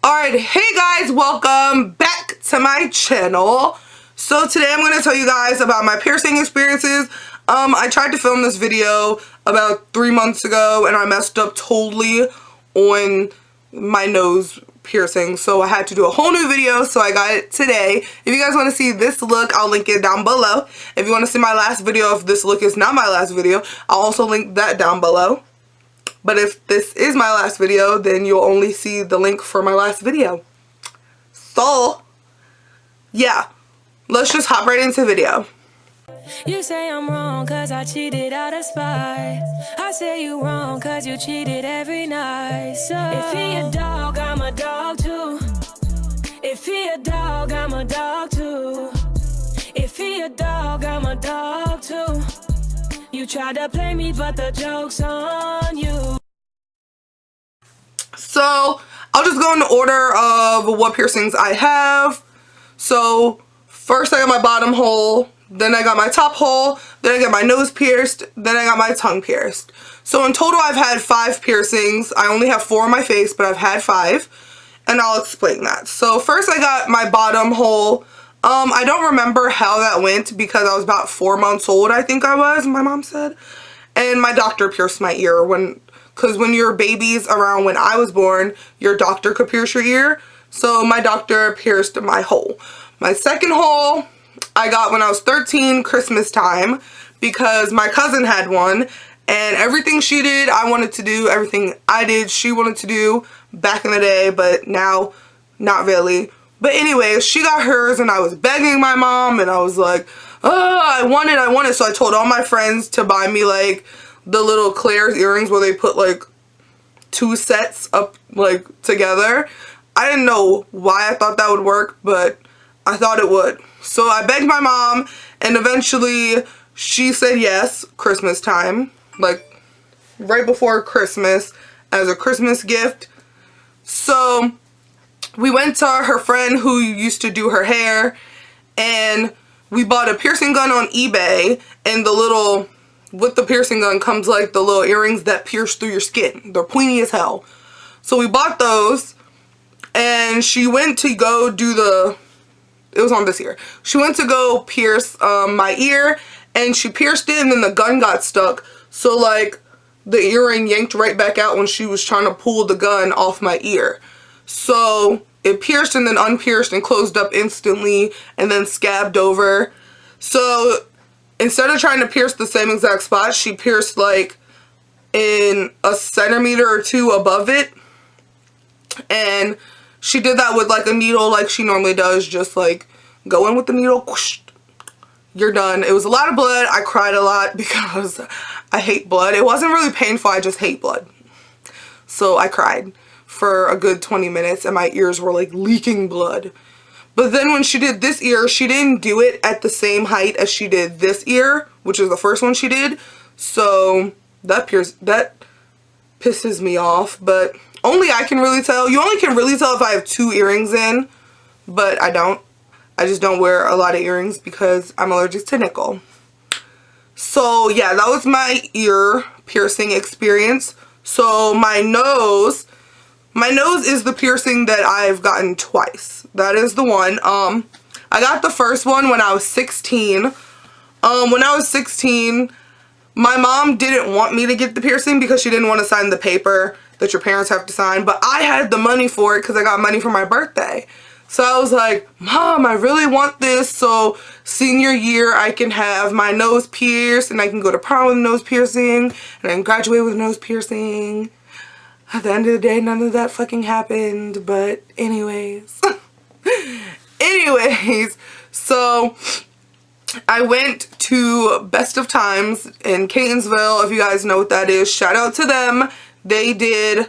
Alright, hey guys, welcome back to my channel. So today I'm going to tell you guys about my piercing experiences. I tried to film this video about 3 months ago and I messed up totally on my nose piercing. So I had to do a whole new video, so I got it today. If you guys want to see this look, I'll link it down below. If you want to see my last video, if this look is not my last video, I'll also link that down below. But if this is my last video, then you'll only see the link for my last video. So, yeah. Let's just hop right into the video. You say I'm wrong cause I cheated out of spite. I say you wrong cause you cheated every night. So if he a dog, I'm a dog too. If he a dog, I'm a dog too. If he a dog, I'm a dog too. You tried to play me, but the joke's on you. So, I'll just go in the order of what piercings I have. So, first I got my bottom hole, then I got my top hole, then I got my nose pierced, then I got my tongue pierced. So in total I've had 5 piercings. I only have 4 on my face, but I've had 5. And I'll explain that. So first I got my bottom hole. I don't remember how that went because I was about 4 months old, I think I was, my mom said. And my doctor pierced my ear because when your baby's around when I was born, your doctor could pierce your ear. So my doctor pierced my hole. My second hole I got when I was 13, Christmas time, because my cousin had one. And everything she did, I wanted to do. Everything I did, she wanted to do back in the day, but now, not really. But anyways, she got hers and I was begging my mom and I was like, oh, I want it. So I told all my friends to buy me like the little Claire's earrings where they put like 2 sets up like together. I didn't know why I thought that would work, but I thought it would. So I begged my mom and eventually she said yes, Christmas time, like right before Christmas as a Christmas gift. So we went to her friend who used to do her hair and we bought a piercing gun on eBay, and with the piercing gun comes like the little earrings that pierce through your skin. They're pointy as hell. So we bought those and she went to go do it was on this ear. She went to go pierce my ear and she pierced it and then the gun got stuck. So like the earring yanked right back out when she was trying to pull the gun off my ear. So it pierced and then unpierced and closed up instantly and then scabbed over. So instead of trying to pierce the same exact spot, she pierced like in a centimeter or 2 above it. And she did that with like a needle like she normally does, just like go in with the needle, whoosh, you're done. It was a lot of blood. I cried a lot because I hate blood. It wasn't really painful, I just hate blood. So I cried for a good 20 minutes and my ears were like leaking blood. But then when she did this ear, she didn't do it at the same height as she did this ear, which is the first one she did. So that pisses me off, but only I can really tell. You only can really tell if I have 2 earrings in, but I don't. I just don't wear a lot of earrings because I'm allergic to nickel. So yeah, that was my ear piercing experience. So my nose is the piercing that I've gotten twice. That is the one. I got the first one when I was 16. When I was 16, my mom didn't want me to get the piercing because she didn't want to sign the paper that your parents have to sign, but I had the money for it because I got money for my birthday. So I was like, Mom, I really want this, so senior year I can have my nose pierced and I can go to prom with a nose piercing and I can graduate with a nose piercing. At the end of the day, none of that fucking happened, but anyways. So I went to Best of Times in Catonsville. If you guys know what that is, shout out to them. They did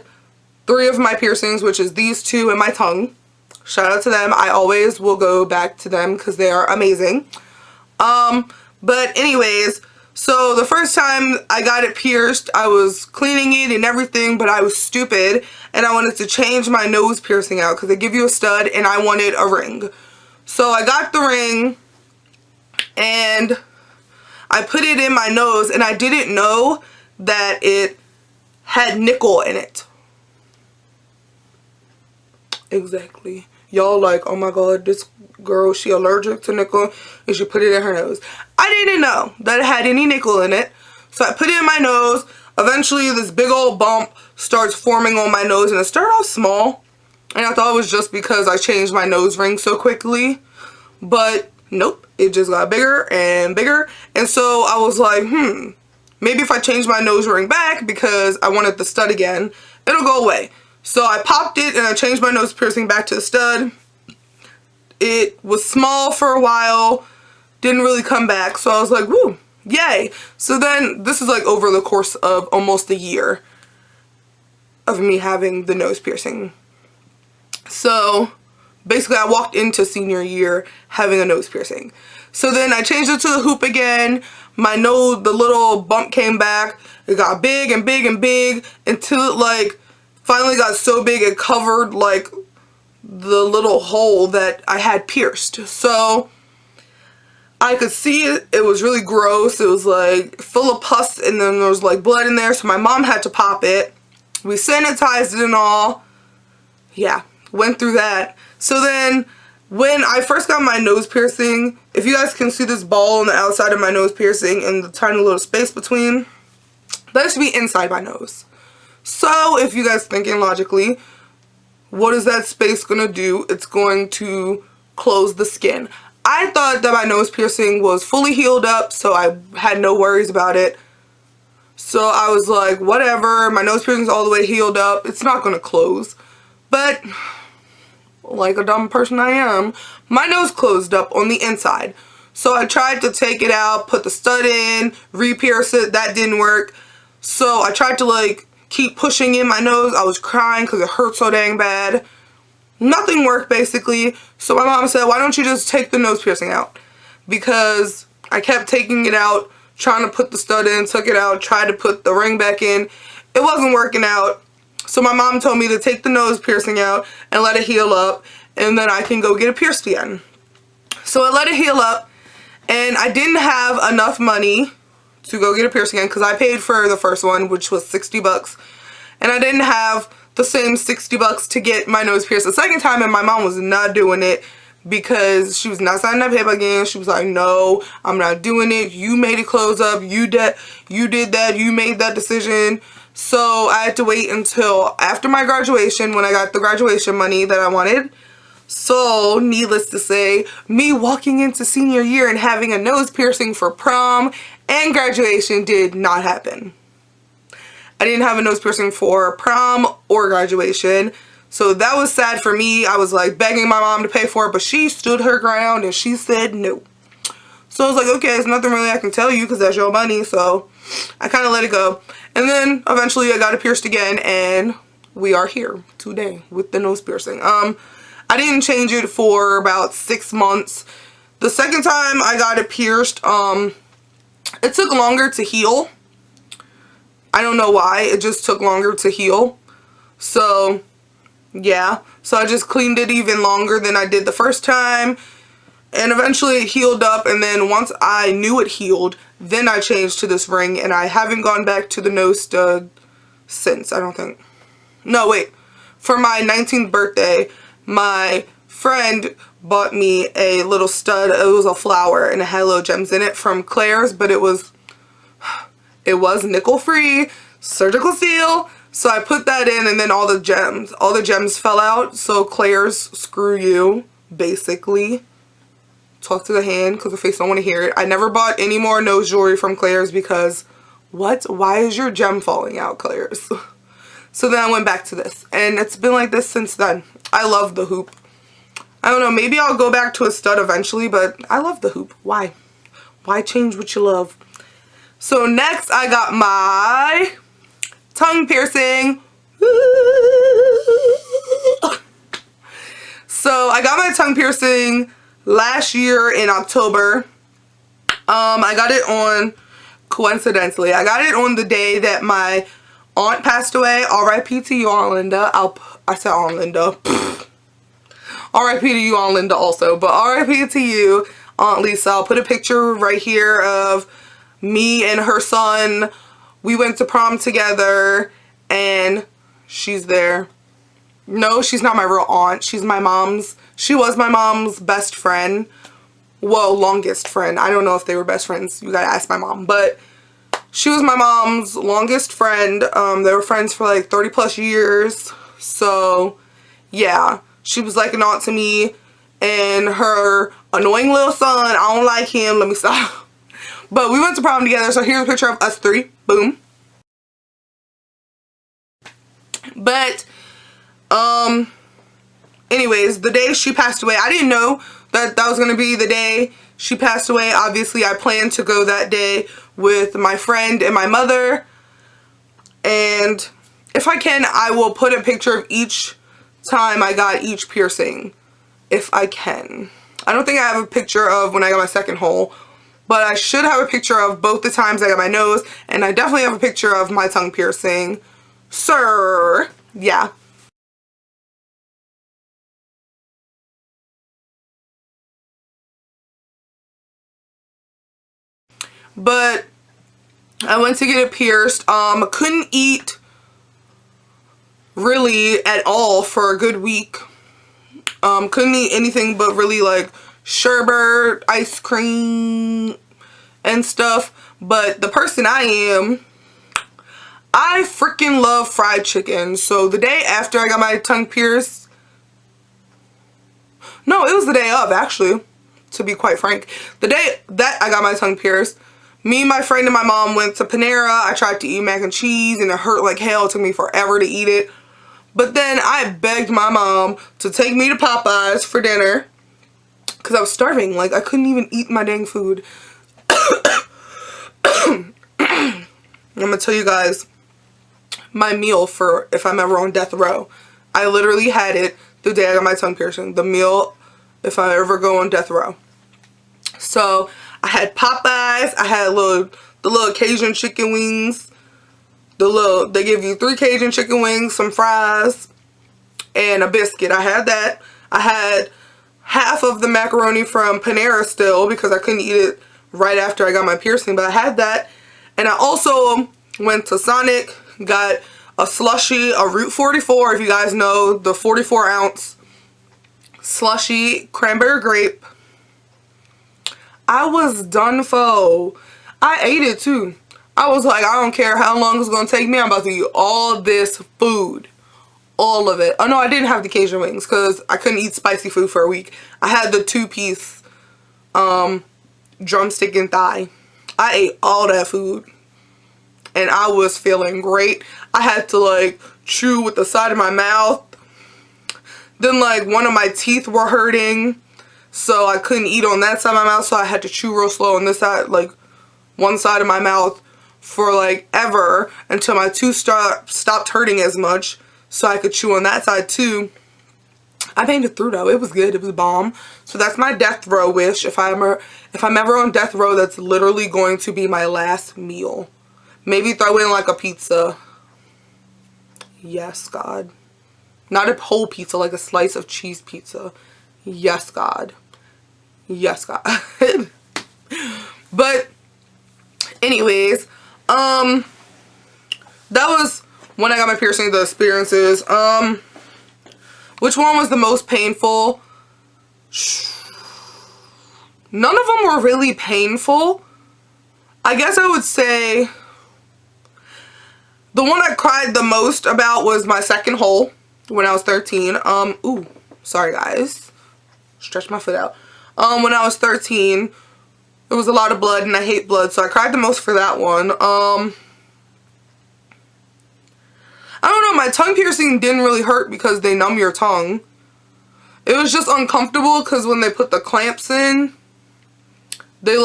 3 of my piercings, which is these 2 and my tongue. Shout out to them. I always will go back to them because they are amazing. But anyways, so the first time I got it pierced, I was cleaning it and everything, but I was stupid and I wanted to change my nose piercing out because they give you a stud and I wanted a ring. So I got the ring and I put it in my nose and I didn't know that it had nickel in it. Exactly. Y'all like, oh my god, this girl, she allergic to nickel and she put it in her nose. I didn't know that it had any nickel in it. So I put it in my nose. Eventually this big old bump starts forming on my nose, and it started off small. And I thought it was just because I changed my nose ring so quickly. But nope, it just got bigger and bigger. And so I was like, maybe if I change my nose ring back because I wanted the stud again, it'll go away. So I popped it and I changed my nose piercing back to the stud. It was small for a while, didn't really come back. So I was like, woo, yay. So then this is like over the course of almost a year of me having the nose piercing. So basically I walked into senior year having a nose piercing. So then I changed it to the hoop again. My nose, the little bump came back. It got big and big and big until it like finally got so big it covered like the little hole that I had pierced. So I could see it. It was really gross. It was like full of pus, and then there was like blood in there. So my mom had to pop it. We sanitized it and all. Yeah, went through that. So then when I first got my nose piercing, if you guys can see this ball on the outside of my nose piercing and the tiny little space between, that should be inside my nose. So if you guys thinking logically, what is that space gonna do? It's going to close the skin. I thought that my nose piercing was fully healed up, so I had no worries about it. So I was like, whatever, my nose piercing's all the way healed up, it's not gonna close. But like a dumb person I am, my nose closed up on the inside. So I tried to take it out, put the stud in, re-pierce it. That didn't work. So I tried to like keep pushing in my nose. I was crying because it hurt so dang bad. Nothing worked basically. So my mom said, why don't you just take the nose piercing out? Because I kept taking it out, trying to put the stud in, took it out, tried to put the ring back in. It wasn't working out. So my mom told me to take the nose piercing out and let it heal up, and then I can go get it pierced again. So I let it heal up, and I didn't have enough money to go get a piercing again because I paid for the first one, which was 60 bucks. And I didn't have the same 60 bucks to get my nose pierced the second time, and my mom was not doing it because she was not signing that paper again. She was like, no, I'm not doing it. You made it close up. You did that. You made that decision. So I had to wait until after my graduation when I got the graduation money that I wanted. So needless to say, me walking into senior year and having a nose piercing for prom and graduation did not happen. I didn't have a nose piercing for prom or graduation. So that was sad for me. I was like begging my mom to pay for it, but she stood her ground and she said no. So I was like, okay, there's nothing really I can tell you because that's your money. So I kind of let it go. And then eventually I got it pierced again, and we are here today with the nose piercing. I didn't change it for about 6 months. The second time I got it pierced, it took longer to heal. I don't know why. It just took longer to heal. So yeah. So I just cleaned it even longer than I did the first time. And eventually it healed up, and then once I knew it healed, then I changed to this ring, and I haven't gone back to the nose stud since, I don't think. No, wait. For my 19th birthday, my friend bought me a little stud. It was a flower, and it had little gems in it from Claire's, but it was nickel free, surgical steel. So I put that in, and then all the gems fell out. So Claire's, screw you, basically. Talk to the hand because the face don't want to hear it. I never bought any more nose jewelry from Claire's because what? Why is your gem falling out, Claire's? So then I went back to this, and it's been like this since then. I love the hoop. I don't know, maybe I'll go back to a stud eventually, but I love the hoop. Why? Why change what you love? So next I got my tongue piercing. So I got my tongue piercing last year in October. I got it on, coincidentally, I got it on the day that my aunt passed away. R.I.P. to you, Aunt Linda. I said Aunt Linda. R.I.P. to you, Aunt Linda also. But R.I.P. to you, Aunt Lisa. I'll put a picture right here of me and her son. We went to prom together, and she's there. No, she's not my real aunt. She was my mom's best friend. Well, longest friend. I don't know if they were best friends. You gotta ask my mom. But she was my mom's longest friend. They were friends for like 30 plus years. So, yeah. She was like an aunt to me. And her annoying little son, I don't like him. Let me stop. But we went to prom together. So here's a picture of us three. Boom. But, anyways, the day she passed away, I didn't know that was going to be the day she passed away. Obviously, I planned to go that day with my friend and my mother. And if I can, I will put a picture of each time I got each piercing. If I can. I don't think I have a picture of when I got my second hole. But I should have a picture of both the times I got my nose. And I definitely have a picture of my tongue piercing. Sir. Yeah. But I went to get it pierced. Couldn't eat really at all for a good week. Couldn't eat anything but really like sherbet, ice cream, and stuff. But the person I am, I freaking love fried chicken. So the day after I got my tongue pierced, no, it was the day of, actually, to be quite frank. The day that I got my tongue pierced, me, my friend, and my mom went to Panera. I tried to eat mac and cheese and it hurt like hell. It took me forever to eat it. But then I begged my mom to take me to Popeyes for dinner because I was starving. Like, I couldn't even eat my dang food. I'm going to tell you guys my meal for if I'm ever on death row. I literally had it the day I got my tongue piercing. The meal if I ever go on death row. So, I had Popeyes. I had the little Cajun chicken wings. They give you 3 Cajun chicken wings, some fries, and a biscuit. I had that. I had half of the macaroni from Panera still because I couldn't eat it right after I got my piercing, but I had that. And I also went to Sonic, got a slushie, a Route 44, if you guys know, the 44-ounce slushie, cranberry grape. I was done for. I ate it too. I was like, I don't care how long it's going to take me. I'm about to eat all this food. All of it. Oh, no, I didn't have the Cajun wings because I couldn't eat spicy food for a week. I had the 2-piece drumstick and thigh. I ate all that food. And I was feeling great. I had to, like, chew with the side of my mouth. Then, like, one of my teeth were hurting. So I couldn't eat on that side of my mouth. So I had to chew real slow on this side, like, one side of my mouth for like ever until my tooth stopped hurting as much so I could chew on that side too. I made it through though. It was good. It was bomb. So that's my death row wish. If I'm ever on death row, that's literally going to be my last meal. Maybe throw in like a pizza. Yes, God. Not a whole pizza, like a slice of cheese pizza. Yes, God. Yes, God. But anyways, that was when I got my piercing, the experiences. Which one was the most painful? None of them were really painful. I guess I would say the one I cried the most about was my second hole when I was 13. Ooh, sorry guys. Stretch my foot out. When I was 13, there was a lot of blood and I hate blood, so I cried the most for that one. I don't know, my tongue piercing didn't really hurt because they numb your tongue. It was just uncomfortable because when they put the clamps in, they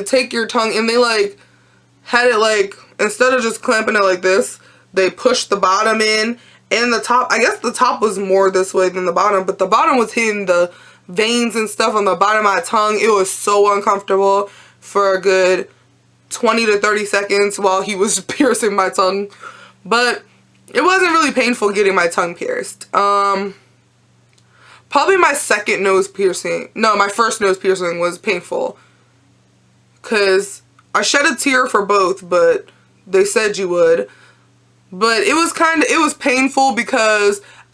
take your tongue and they like had it like, instead of just clamping it like this, they pushed the bottom in and the top. I guess the top was more this way than the bottom, but the bottom was hitting the veins and stuff on the bottom of my tongue. It was so uncomfortable for a good 20 to 30 seconds while he was piercing my tongue. But it wasn't really painful getting my tongue pierced. Probably my second nose piercing. No, my first nose piercing was painful. Because I shed a tear for both, but they said you would. But it was painful because